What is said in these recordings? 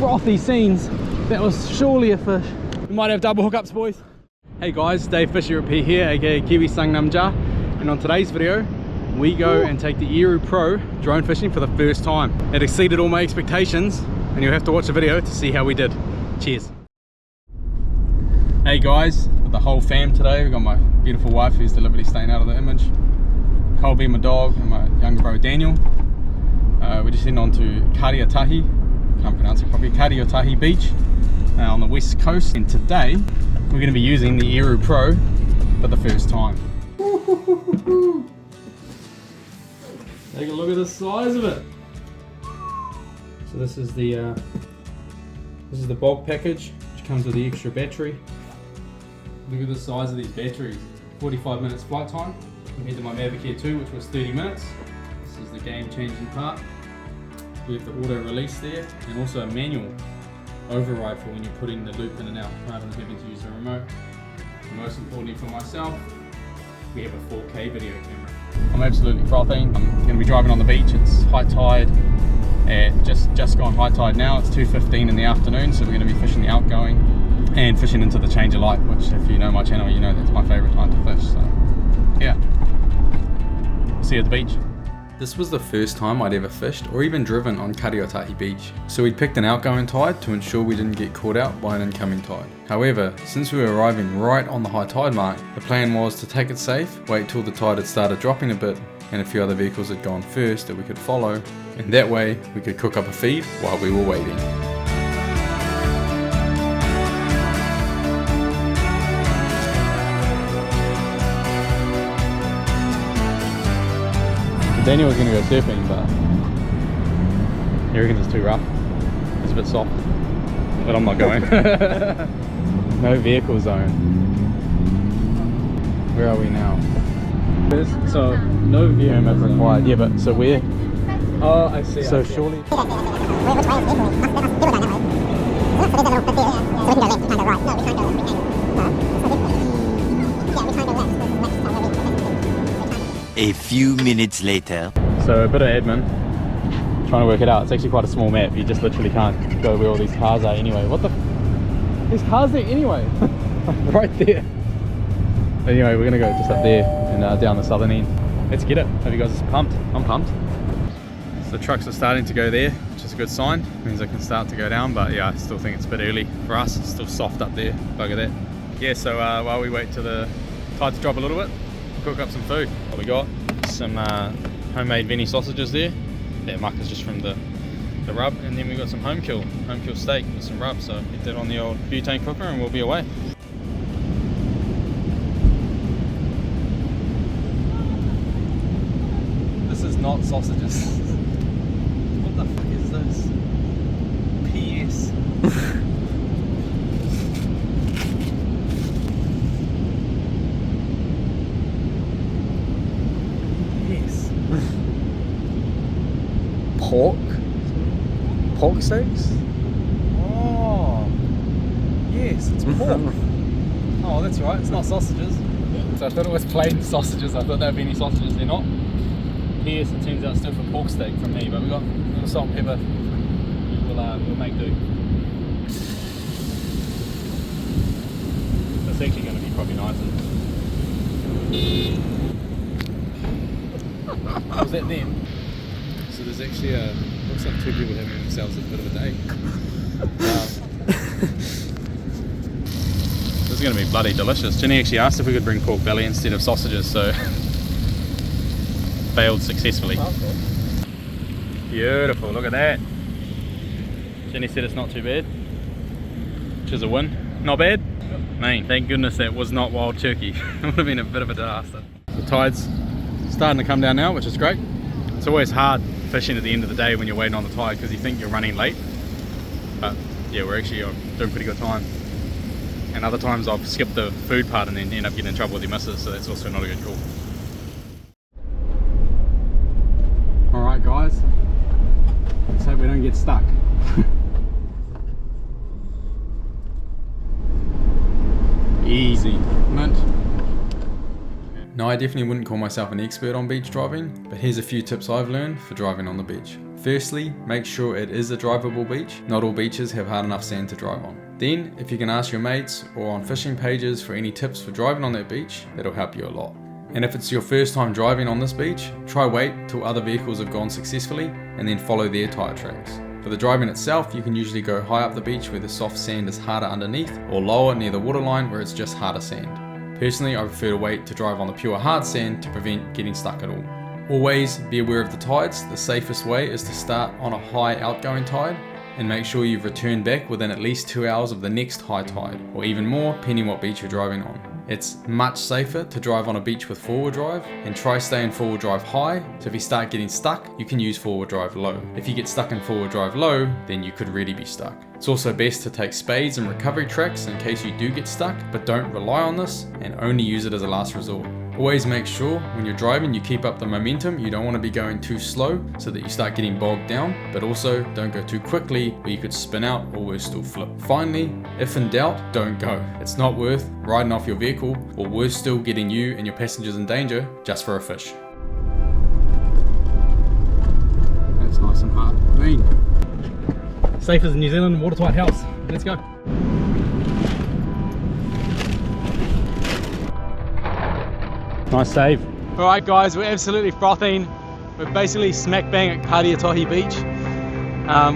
frothy scenes. That was surely a fish. We might have double hookups, boys. Hey guys, Dave Fisher up here, aka Kiwi Sang Namja, and on today's video we go and take the Aeroo Pro drone fishing for the first time. It exceeded all my expectations, and you'll have to watch the video to see how we did. Cheers. Hey guys, with the whole fam today. We've got my beautiful wife who's deliberately staying out of the image, Colby, my dog, and my younger bro Daniel. We're just heading on to Karioitahi, can't pronounce it properly, Karioitahi Beach on the west coast, and today we're going to be using the Aeroo Pro for the first time. Take a look at the size of it. So this is the bulk package, which comes with the extra battery. Look at the size of these batteries. 45 minutes flight time compared to my Mavic Air 2, which was 30 minutes. This is the game-changing part. We have the auto release there, and also a manual override for when you're putting the loop in and out, rather than having to use the remote. And most importantly for myself, we have a 4K video camera. I'm absolutely frothing. I'm going to be driving on the beach. It's high tide, just gone high tide now. It's 2:15 in the afternoon, so we're going to be fishing the outgoing and fishing into the change of light, which if you know my channel, you know that's my favourite time to fish. So yeah, see you at the beach. This was the first time I'd ever fished or even driven on Karioitahi Beach, so we'd picked an outgoing tide to ensure we didn't get caught out by an incoming tide. However, since we were arriving right on the high tide mark, the plan was to take it safe, wait till the tide had started dropping a bit and a few other vehicles had gone first that we could follow, and that way we could cook up a feed while we were waiting. Daniel was going to go surfing, but he reckons it's too rough. It's a bit soft, but I'm not going. No vehicle zone. Where are we now? So no vehicle permit required. Yeah, but so where? Oh, I see. So surely. A few minutes later. So a bit of admin, trying to work it out. It's actually quite a small map. You just literally can't go where all these cars are anyway. What the? There's cars there anyway. Right there. Anyway, we're gonna go just up there and down the southern end. Let's get it. Hope you guys are pumped. I'm pumped. So the trucks are starting to go there, which is a good sign. It means I can start to go down, but yeah, I still think it's a bit early for us. It's still soft up there. Bugger that. Yeah, so while we wait till the tide to drop a little bit, cook up some food. We got some homemade Veni sausages there. That muck is just from the rub, and then we got some home kill steak with some rub. So get that on the old butane cooker and we'll be away. This is not sausages. What the fuck is this? PS. Pork steaks? Oh, yes, it's pork. Oh, that's right, it's not sausages. So I thought it was plain sausages. I thought they were Veni sausages. They're not. Yes, it turns out it's still for pork steak from me, but we got a little salt and pepper. We'll make do. It's actually going to be probably nicer. Was that them? So there's actually looks like two people having themselves a bit of a day. This is going to be bloody delicious. Jenny actually asked if we could bring pork belly instead of sausages, so failed successfully. Okay. Beautiful, look at that. Jenny said it's not too bad, which is a win. Not bad? Man, thank goodness that was not wild turkey. It would have been a bit of a disaster. The tide's starting to come down now, which is great. It's always hard fishing at the end of the day when you're waiting on the tide because you think you're running late, but yeah, we're actually doing pretty good time. And other times I've skipped the food part and then end up getting in trouble with your missus, so that's also not a good call. Alright guys, let's hope we don't get stuck. Easy, mint. Now I definitely wouldn't call myself an expert on beach driving, but here's a few tips I've learned for driving on the beach. Firstly, make sure it is a drivable beach. Not all beaches have hard enough sand to drive on. Then, if you can ask your mates or on fishing pages for any tips for driving on that beach, that'll help you a lot. And if it's your first time driving on this beach, try wait till other vehicles have gone successfully and then follow their tyre tracks. For the driving itself, you can usually go high up the beach where the soft sand is harder underneath, or lower near the waterline where it's just harder sand. Personally, I prefer to wait to drive on the pure hard sand to prevent getting stuck at all. Always be aware of the tides. The safest way is to start on a high outgoing tide and make sure you've returned back within at least 2 hours of the next high tide, or even more depending what beach you're driving on. It's much safer to drive on a beach with four-wheel drive, and try staying four-wheel drive high, so if you start getting stuck, you can use four-wheel drive low. If you get stuck in four-wheel drive low, then you could really be stuck. It's also best to take spades and recovery tracks in case you do get stuck, but don't rely on this and only use it as a last resort. Always make sure when you're driving you keep up the momentum. You don't want to be going too slow so that you start getting bogged down, but also don't go too quickly where you could spin out or worse still flip. Finally, if in doubt, don't go. It's not worth riding off your vehicle, or worse still, getting you and your passengers in danger just for a fish. That's nice and hard. Clean. Safe as a New Zealand watertight house. Let's go. Nice save. Alright guys, we're absolutely frothing. We're basically smack bang at Karioitahi Beach,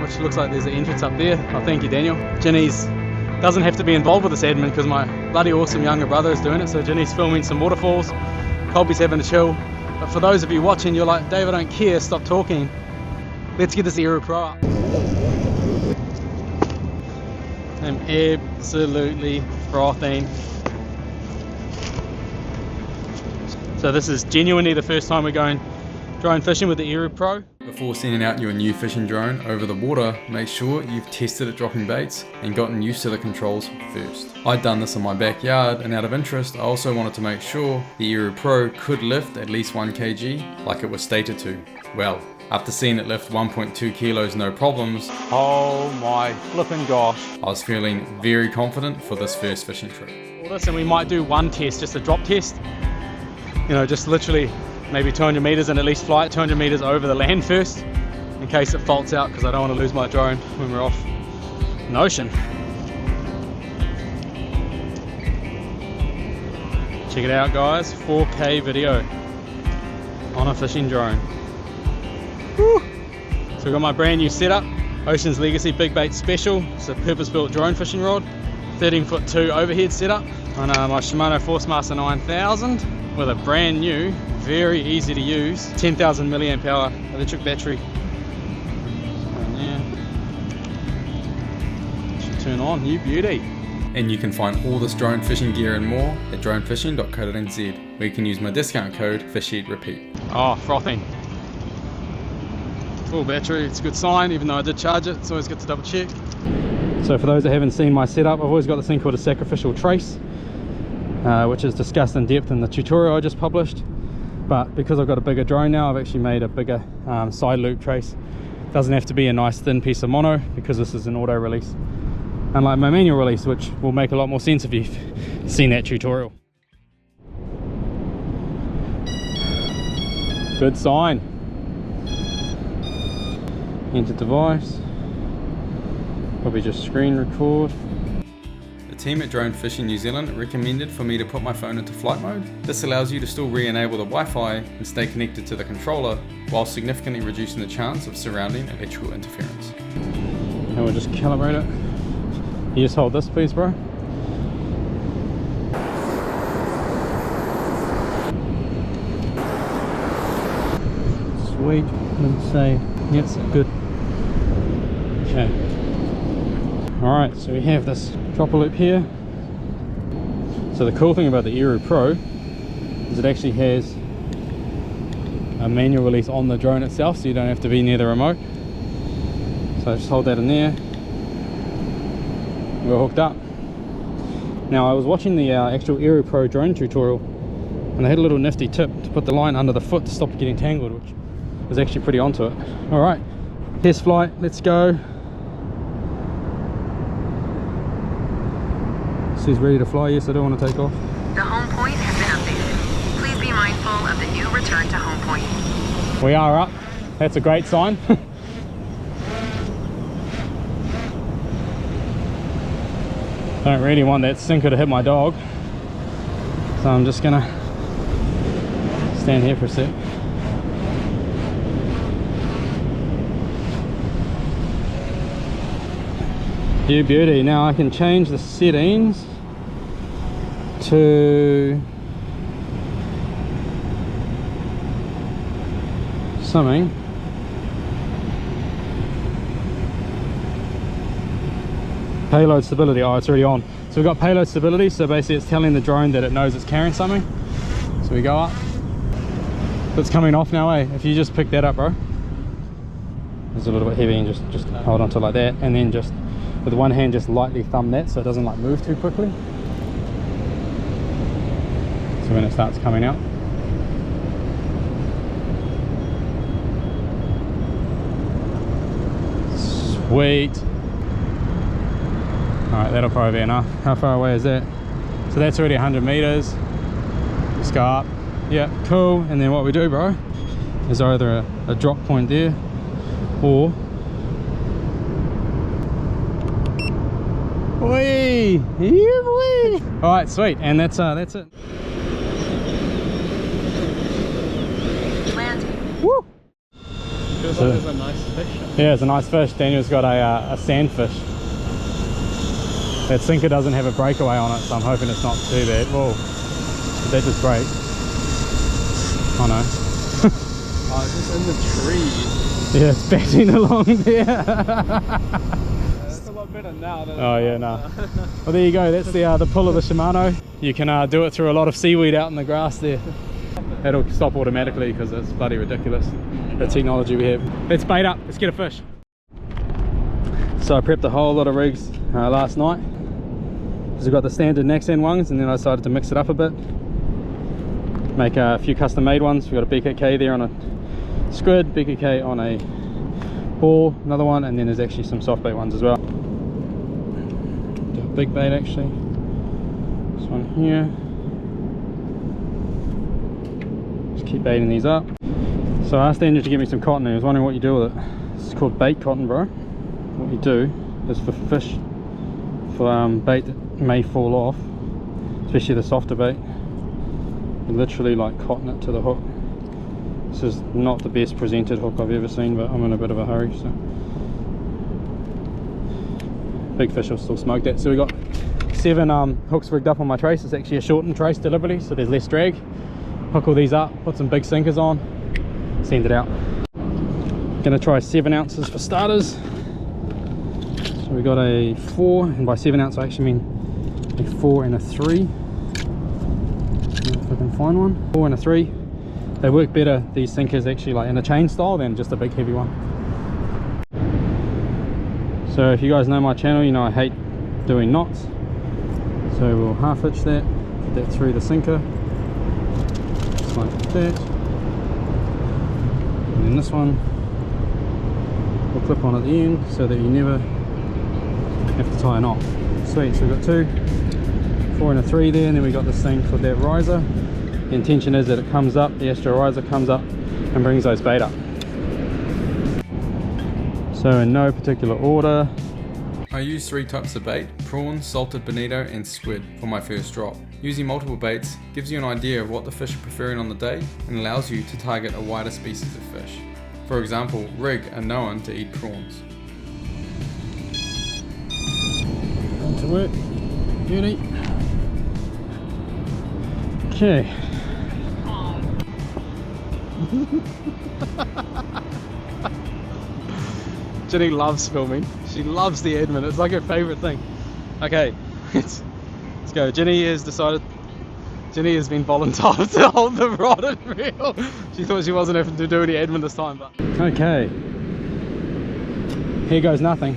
which looks like there's an entrance up there. Oh, thank you, Daniel. Ginny's doesn't have to be involved with this admin because my bloody awesome younger brother is doing it. So Ginny's filming some waterfalls, Colby's having a chill. But for those of you watching, you're like, Dave, I don't care, stop talking. Let's get this Aeroo Pro up. I'm absolutely frothing. So this is genuinely the first time we're going drone fishing with the Aeroo Pro. Before sending out your new fishing drone over the water, make sure you've tested it dropping baits and gotten used to the controls first. I'd done this in my backyard, and out of interest I also wanted to make sure the Aeroo Pro could lift at least 1 kg like it was stated to. Well, after seeing it lift 1.2 kilos no problems, oh my flipping gosh, I was feeling very confident for this first fishing trip. And we might do one test, just a drop test. You know, just literally maybe 200 meters and at least fly it 200 meters over the land first in case it faults out, because I don't want to lose my drone when we're off an ocean. Check it out guys, 4K video on a fishing drone. Woo. So we've got my brand new setup, Ocean's Legacy Big Bait Special. It's a purpose-built drone fishing rod, 13'2" overhead setup on my Shimano Forcemaster 9000 with a brand new, very easy to use 10,000 milliamp hour electric battery. And yeah, should turn on, you beauty. And you can find all this drone fishing gear and more at dronefishing.co.nz, where you can use my discount code FISHEATREPEAT. Oh, frothing. Full battery, it's a good sign, even though I did charge it. It's always good to double check. So for those that haven't seen my setup, I've always got this thing called a sacrificial trace, which is discussed in depth in the tutorial I just published. But because I've got a bigger drone now, I've actually made a bigger side loop trace. It doesn't have to be a nice thin piece of mono, because this is an auto release, unlike my manual release, which will make a lot more sense if you've seen that tutorial. Good sign. Enter device, probably just screen record. The team at Drone Fishing New Zealand recommended for me to put my phone into flight mode. This allows you to still re-enable the Wi-Fi and stay connected to the controller, while significantly reducing the chance of surrounding electrical interference. And we'll just calibrate it. You just hold this please, bro. Sweet, let's say, yes, good. Okay. Alright, so we have this dropper loop here. So the cool thing about the Aeroo Pro is it actually has a manual release on the drone itself, so you don't have to be near the remote. So just hold that in there. We're hooked up. Now I was watching the actual Aeroo Pro drone tutorial, and they had a little nifty tip to put the line under the foot to stop it getting tangled, which was actually pretty onto it. Alright, test flight, let's go. She's ready to fly. Yes, I don't want to take off. The home point has been updated. Please be mindful of the new return to home point. We are up. That's a great sign. Don't really want that sinker to hit my dog, so I'm just gonna stand here for a sec. You beauty. Now I can change the settings to something. Payload stability. Oh, it's already on. So we've got payload stability, so basically it's telling the drone that it knows it's carrying something. So we go up. It's coming off now, eh? If you just pick that up, bro. It's a little bit heavy, and just hold on to it like that, and then just with one hand just lightly thumb that so it doesn't like move too quickly. So when it starts coming out, sweet. Alright, that'll probably be enough. How far away is that? So that's already 100 meters. Just go up. Yeah, cool. And then what we do, bro, is either a drop point there, or wee! Wee! Alright, sweet. And that's it. Landing. Woo! Feels like there's a nice fish. Yeah, it's a nice fish. Daniel's got a sandfish. That sinker doesn't have a breakaway on it, so I'm hoping it's not too bad. Whoa, did that just break? Oh no. Oh, it's just in the tree. Yeah, it's batting along there. It's a lot better now. Oh yeah, no. Well, there you go. That's the pull of the Shimano. You can do it through a lot of seaweed out in the grass there. It'll stop automatically because it's bloody ridiculous, the technology we have. Let's bait up. Let's get a fish. So I prepped a whole lot of rigs last night. So we've got the standard Naxan ones, and then I decided to mix it up a bit. Make a few custom made ones. We've got a BKK there on a squid, BKK on a ball, another one, and then there's actually some soft bait ones as well. Do a big bait actually. This one here. Just keep baiting these up. So I asked Andrew to get me some cotton, and I was wondering what you do with it. This is called bait cotton, bro. What you do is for fish, for bait that may fall off, especially the softer bait, you literally like cotton it to the hook. This is not the best presented hook I've ever seen, but I'm in a bit of a hurry, so big fish will still smoke that. So we got 7 hooks rigged up on my trace. It's actually a shortened trace deliberately, so there's less drag. Hook all these up, put some big sinkers on, send it out. Gonna try 7 ounces for starters. So we got a 4, and by 7 ounce I actually mean a 4 and a 3. If I can find one. 4 and a 3. They work better, these sinkers, actually, like in a chain style than just a big heavy one. So if you guys know my channel, you know I hate doing knots. So we'll half hitch that, put that through the sinker, just like that. And then this one will clip on at the end so that you never have to tie a knot. Sweet, so we've got 2, 4 and a 3 there, and then we got this thing for that riser. The intention is that it comes up, the Astro riser comes up and brings those bait up. So in no particular order, I use 3 types of bait: prawn, salted bonito and squid for my first drop. Using multiple baits gives you an idea of what the fish are preferring on the day and allows you to target a wider species of fish. For example, rig are known to eat prawns. On to work, beauty. Okay. Jenny loves filming. She loves the admin. It's like her favourite thing. Okay, let's go. Jenny has decided. Jenny has been volunteered to hold the rod and reel. She thought she wasn't having to do any admin this time, but okay. Here goes nothing.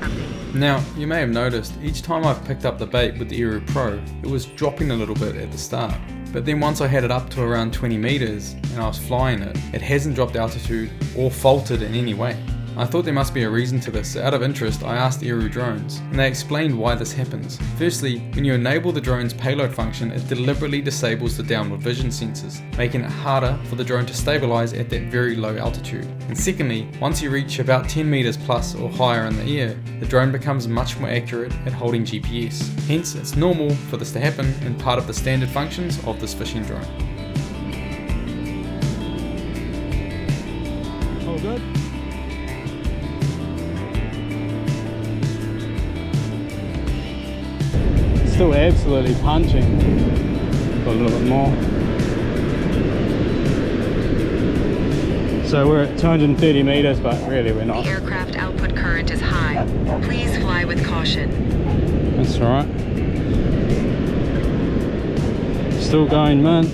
Now, you may have noticed each time I've picked up the bait with the Aeroo Pro, it was dropping a little bit at the start. But then once I had it up to around 20 meters and I was flying it, it hasn't dropped altitude or faltered in any way. I thought there must be a reason to this, so out of interest I asked Aeroo Drones, and they explained why this happens. Firstly, when you enable the drone's payload function, it deliberately disables the downward vision sensors, making it harder for the drone to stabilize at that very low altitude. And secondly, once you reach about 10 meters plus or higher in the air, the drone becomes much more accurate at holding GPS. Hence, it's normal for this to happen and part of the standard functions of this fishing drone. All good? Still absolutely punching. Got a little bit more. So we're at 230 meters, but really we're not. The aircraft output current is high. Please fly with caution. That's alright. Still going, man.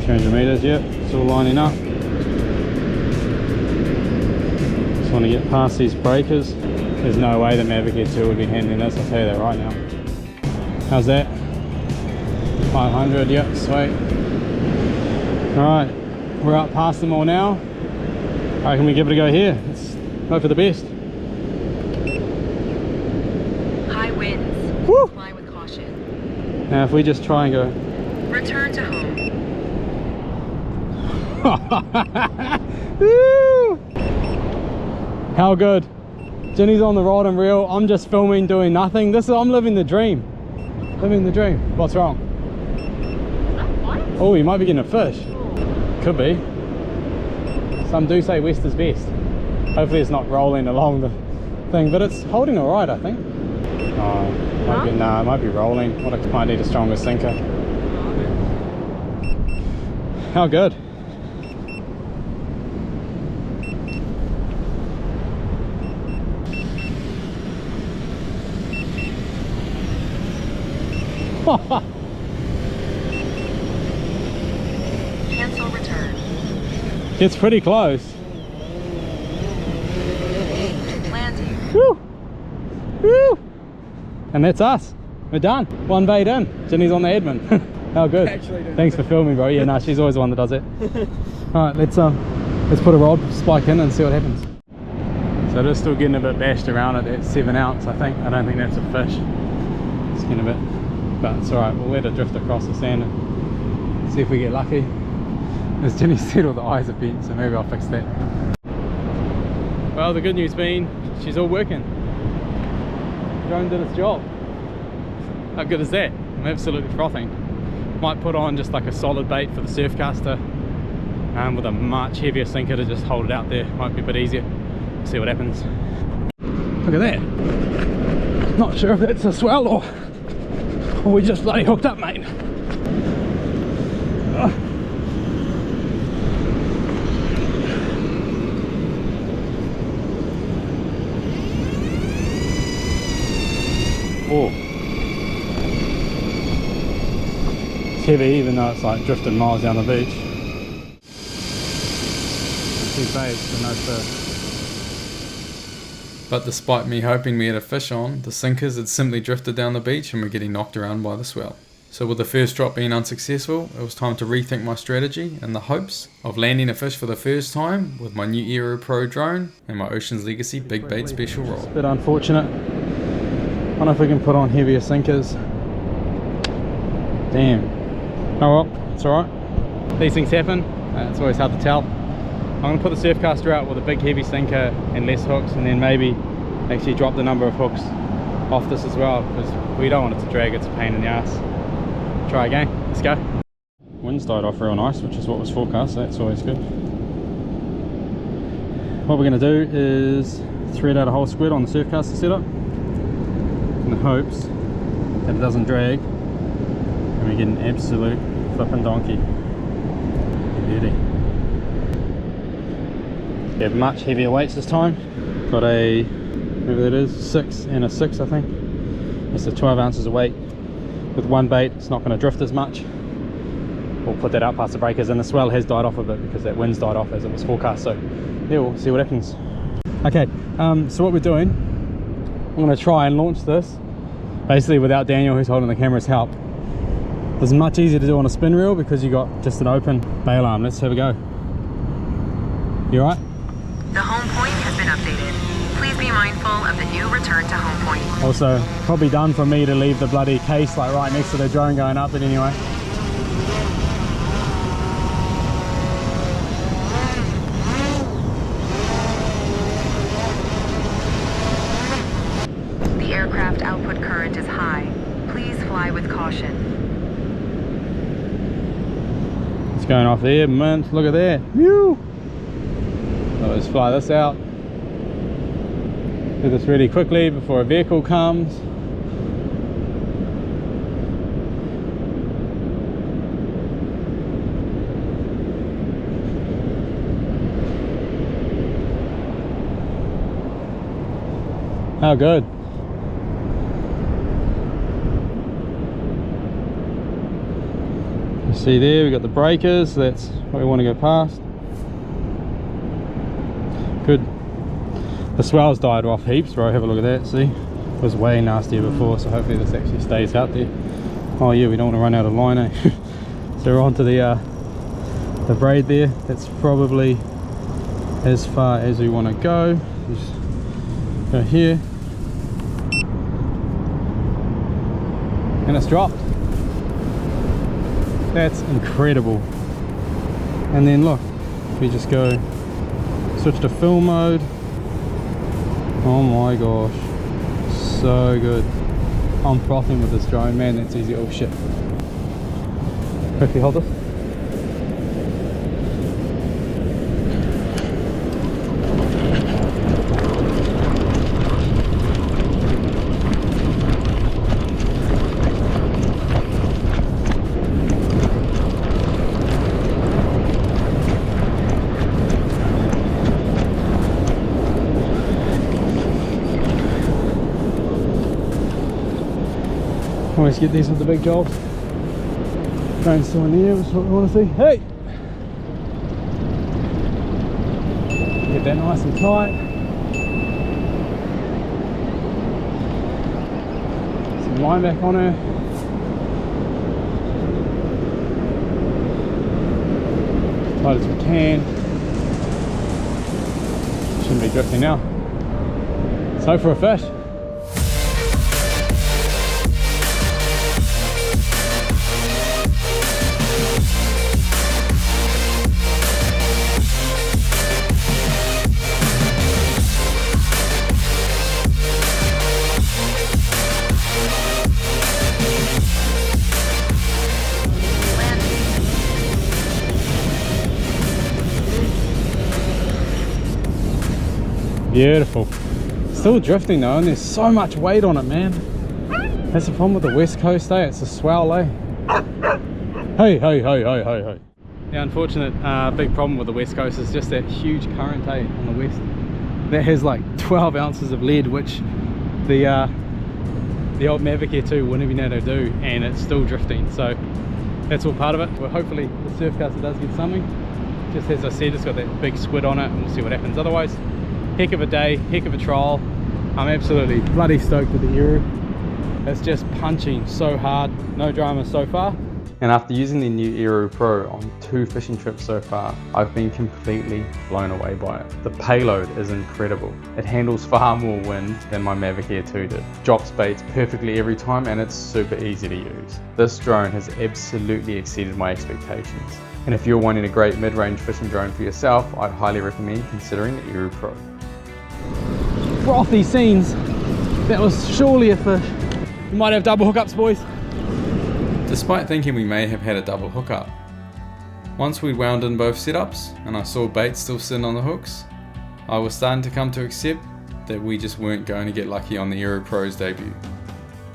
300 meters, yep, still lining up. Just want to get past these breakers. There's no way the Mavic 2 would be handling this, I'll tell you that right now. How's that? 500, yep, sweet. Alright, we're up past them all now. I reckon we give it a go here. Let's hope for the best. High winds. Woo! Fly with caution. Now if we just try and go... Return to home. Woo! How good. Jenny's on the rod and reel. I'm just filming, doing nothing. I'm living the dream. Living the dream. What's wrong? Oh, you might be getting a fish. Could be. Some do say west is best. Hopefully it's not rolling along the thing, but it's holding all right, I think. Oh, it might be rolling. Might need a stronger sinker. How good. Cancel return. It's pretty close. Landing. Woo! Woo! And that's us. We're done. One bait in. Jenny's on the admin. How good. Thanks for filming, bro. Yeah, no, she's always the one that does it. Alright, let's put a rod spike in and see what happens. So it is still getting a bit bashed around at that 7 ounce, I think. I don't think that's a fish. It's getting a bit, but it's alright. We'll let it drift across the sand and see if we get lucky. As Jenny said, all the eyes are bent, so maybe I'll fix that. Well, the good news being, she's all working. Drone did its job. How good is that? I'm absolutely frothing. Might put on just like a solid bait for the surf caster with a much heavier sinker to just hold it out there. Might be a bit easier. See what happens. Look at that. Not sure if that's a swell or we just bloody hooked up, mate. Oh, it's heavy even though it's like drifting miles down the beach. Two baits but no fish. But despite me hoping we had a fish on, the sinkers had simply drifted down the beach and were getting knocked around by the swell. So with the first drop being unsuccessful, it was time to rethink my strategy in the hopes of landing a fish for the first time with my new Aeroo Pro drone and my Ocean's Legacy Big Bait Special Rod. It's a bit unfortunate. I don't know if we can put on heavier sinkers. Damn. Oh well, it's alright. These things happen. It's always hard to tell. I'm going to put the surf caster out with a big heavy sinker and less hooks, and then maybe actually drop the number of hooks off this as well, because we don't want it to drag. It's a pain in the ass. Try again. Let's go. Wind's died off real nice, which is what was forecast, so that's always good. What we're going to do is thread out a whole squid on the surf caster setup in the hopes that it doesn't drag and we get an absolute flipping donkey. Beauty. We have much heavier weights this time. Got a, whatever that is, 6 and a 6 I think. It's a 12 ounces of weight. With one bait it's not going to drift as much. We'll put that out past the breakers, and the swell has died off a bit because that wind's died off as it was forecast, so yeah, we'll see what happens. Okay, so what we're doing, I'm going to try and launch this basically without Daniel, who's holding the camera's help. It's much easier to do on a spin reel because you got just an open bail arm. Let's have a go. You alright? The home point has been be mindful of the new return to home point. Also, probably done for me to leave the bloody case like right next to the drone going up, but anyway. The aircraft output current is high. Please fly with caution. It's going off there, mint. Look at there. Whew. So let's fly this out. Do this really quickly before a vehicle comes. How good. You see there, we've got the breakers, that's what we want to go past. Good. The swell's died off heaps, bro. Have a look at that, see? It was way nastier before, so hopefully this actually stays out there. Oh yeah, we don't want to run out of line, eh? So we're onto the braid there. That's probably as far as we want to go. Just go here. And it's dropped. That's incredible. And then look, we just go switch to film mode. Oh my gosh, so good. I'm frothing with this drone, man. That's easy. Oh shit. Quickly hold this. Always get these with the big jobs. Drone's still in the air, that's what we want to see. Hey! Get that nice and tight. Some line back on her. As tight as we can. Shouldn't be drifting now. So for a fish. Beautiful. Still drifting though, and there's so much weight on it, man. That's the problem with the west coast, eh? It's a swell, eh? Hey, hey, hey, hey, hey, hey. The unfortunate big problem with the west coast is just that huge current, eh, on the west. That has like 12 ounces of lead, which the old Mavic Air 2 wouldn't even know how to do, and it's still drifting. So that's all part of it. Well, hopefully the Surfcaster does get something. Just as I said, it's got that big squid on it, and we'll see what happens. Otherwise, heck of a day, heck of a trial. I'm absolutely bloody stoked with the Aeroo. It's just punching so hard, no drama so far. And after using the new Aeroo Pro on 2 fishing trips so far, I've been completely blown away by it. The payload is incredible. It handles far more wind than my Mavic Air 2 did. Drops baits perfectly every time, and it's super easy to use. This drone has absolutely exceeded my expectations. And if you're wanting a great mid-range fishing drone for yourself, I'd highly recommend considering the Aeroo Pro. Frothy scenes. That was surely a fish. We might have double hookups, boys. Despite thinking we may have had a double hookup, once we'd wound in both setups and I saw bait still sitting on the hooks, I was starting to come to accept that we just weren't going to get lucky on the Aeroo Pro's debut.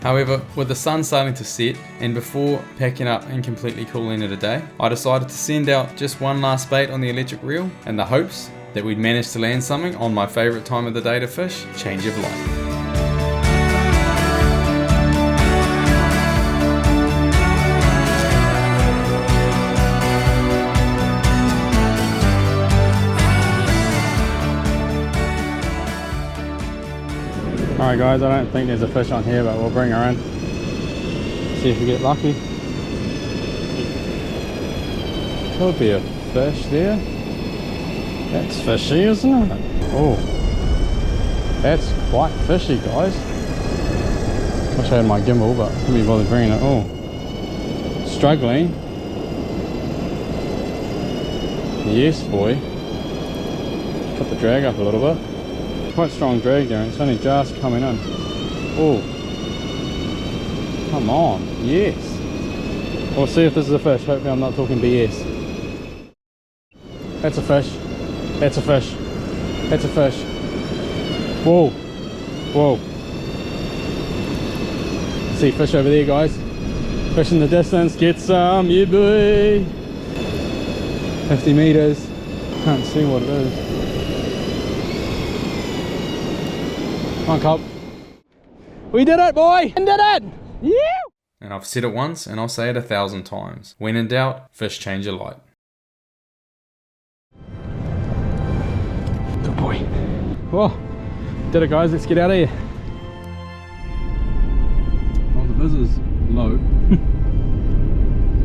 However, with the sun starting to set and before packing up and completely calling it a day, I decided to send out just one last bait on the electric reel in the hopes that we'd manage to land something on my favourite time of the day to fish, change of light. Alright guys, I don't think there's a fish on here, but we'll bring her in. See if we get lucky. Could be a fish there. That's fishy, isn't it? Oh. That's quite fishy, guys. Wish I had my gimbal, but couldn't be bothered bringing it. Oh, struggling. Yes, boy. Put the drag up a little bit. Quite strong drag there, and it's only just coming in. Oh, come on, yes. We'll see if this is a fish. Hopefully I'm not talking BS. That's a fish. That's a fish. That's a fish. Whoa. Whoa. See fish over there, guys. Fish in the distance. Get some, yeah boy. 50 meters. Can't see what it is. Come on, Cobb. We did it, boy! We did it! Yeah! And I've said it once, and I'll say it 1,000 times. When in doubt, fish change your light. Good boy. Whoa. Did it, guys. Let's get out of here. Well, the viz is low.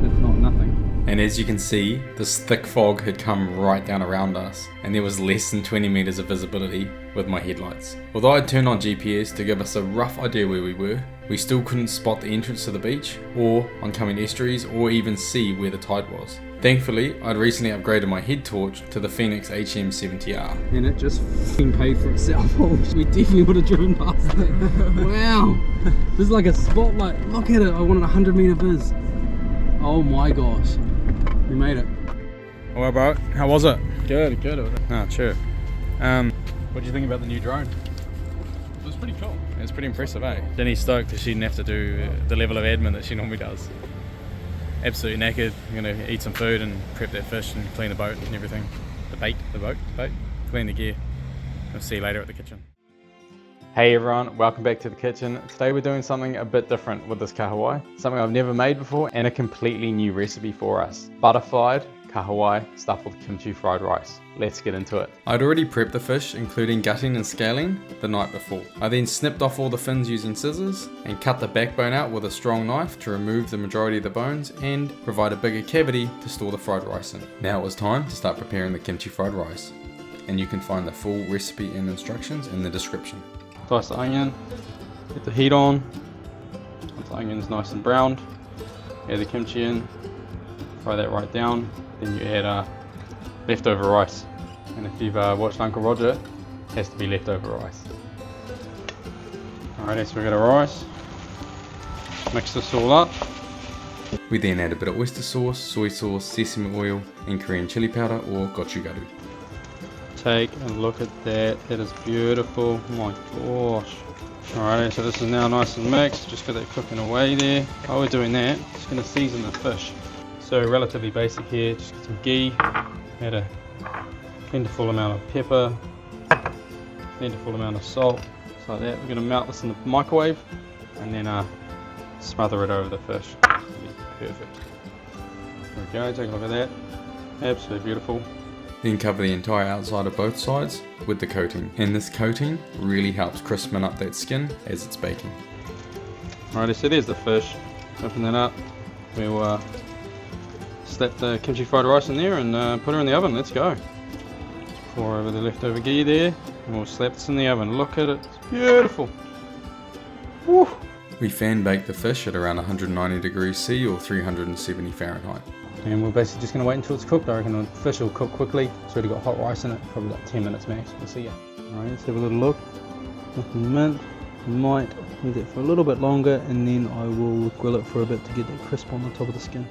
If not nothing. And as you can see, this thick fog had come right down around us, and there was less than 20 meters of visibility with my headlights. Although I'd turned on GPS to give us a rough idea where we were, we still couldn't spot the entrance to the beach, or oncoming estuaries, or even see where the tide was. Thankfully, I'd recently upgraded my head torch to the Phoenix HM70R. And it just f***ing paid for itself. We definitely would have driven past it. Wow. This is like a spotlight. Look at it. I wanted a 100-meter viz. Oh my gosh. We made it. Well, bro, how was it? Good. Ah, sure. What do you think about the new drone? It was pretty cool. It was pretty impressive, eh? Jenny's stoked that she didn't have to do the level of admin that she normally does. Absolutely knackered. I'm gonna eat some food and prep that fish and clean the boat and everything. The boat, clean the gear. We'll see you later at the kitchen. Hey everyone, welcome back to the kitchen. Today we're doing something a bit different with this kahawai. Something I've never made before and a completely new recipe for us. Butterflied kahawai stuffed with kimchi fried rice. Let's get into it. I'd already prepped the fish, including gutting and scaling, the night before. I then snipped off all the fins using scissors and cut the backbone out with a strong knife to remove the majority of the bones and provide a bigger cavity to store the fried rice in. Now it was time to start preparing the kimchi fried rice. And you can find the full recipe and instructions in the description. Dice the onion, get the heat on. Once the onion's nice and browned, add the kimchi in, fry that right down. Then you add leftover rice. And if you've watched Uncle Roger, it has to be leftover rice. Alrighty, so we've got our rice. Mix this all up. We then add a bit of oyster sauce, soy sauce, sesame oil, and Korean chili powder or gochugaru. Take a look at that. That is beautiful. Oh my gosh. Alrighty, so this is now nice and mixed. Just got that cooking away there. While we're doing that, just going to season the fish. So relatively basic here. Just get some ghee. Add a plentiful amount of pepper. Plentiful amount of salt. Just like that. We're going to melt this in the microwave and then smother it over the fish. Perfect. There we go. Take a look at that. Absolutely beautiful. Then cover the entire outside of both sides with the coating. And this coating really helps crispen up that skin as it's baking. Alrighty, so there's the fish. Open that up. We'll slap the kimchi fried rice in there and put her in the oven. Let's go. Just pour over the leftover ghee there and we'll slap this in the oven. Look at it. It's beautiful. Woo. We fan bake the fish at around 190 degrees C or 370 Fahrenheit. And we're basically just going to wait until it's cooked. I reckon the fish will cook quickly. It's already got hot rice in it, probably like 10 minutes max. We'll see ya. Alright, let's have a little look. Nothing mint. Might leave it for a little bit longer and then I will grill it for a bit to get that crisp on the top of the skin.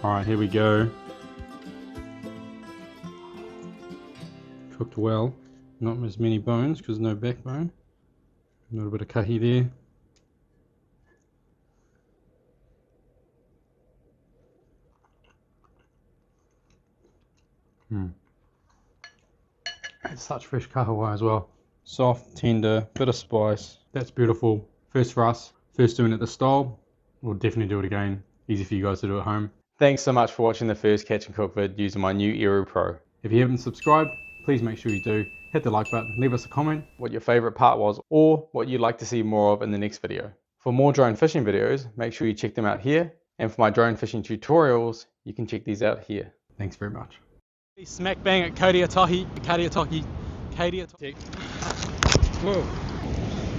Alright, here we go. Cooked well. Not as many bones because no backbone. A little bit of kahi there. It's such fresh kahawai as well. Soft, tender, bit of spice. That's beautiful. First for us. First doing it this style. We'll definitely do it again. Easy for you guys to do at home. Thanks so much for watching the first catch and cook vid using my new Aeroo Pro. If you haven't subscribed, please make sure you do. Hit the like button, leave us a comment what your favorite part was or what you'd like to see more of in the next video. For more drone fishing videos, make sure you check them out here And for my drone fishing tutorials, you can check these out here. Thanks very much. Smack bang at Karioitahi. Whoa.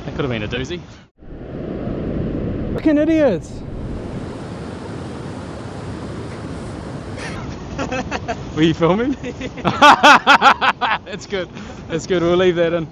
That could have been a doozy. Fucking idiots! Were you filming? That's good. That's good. We'll leave that in.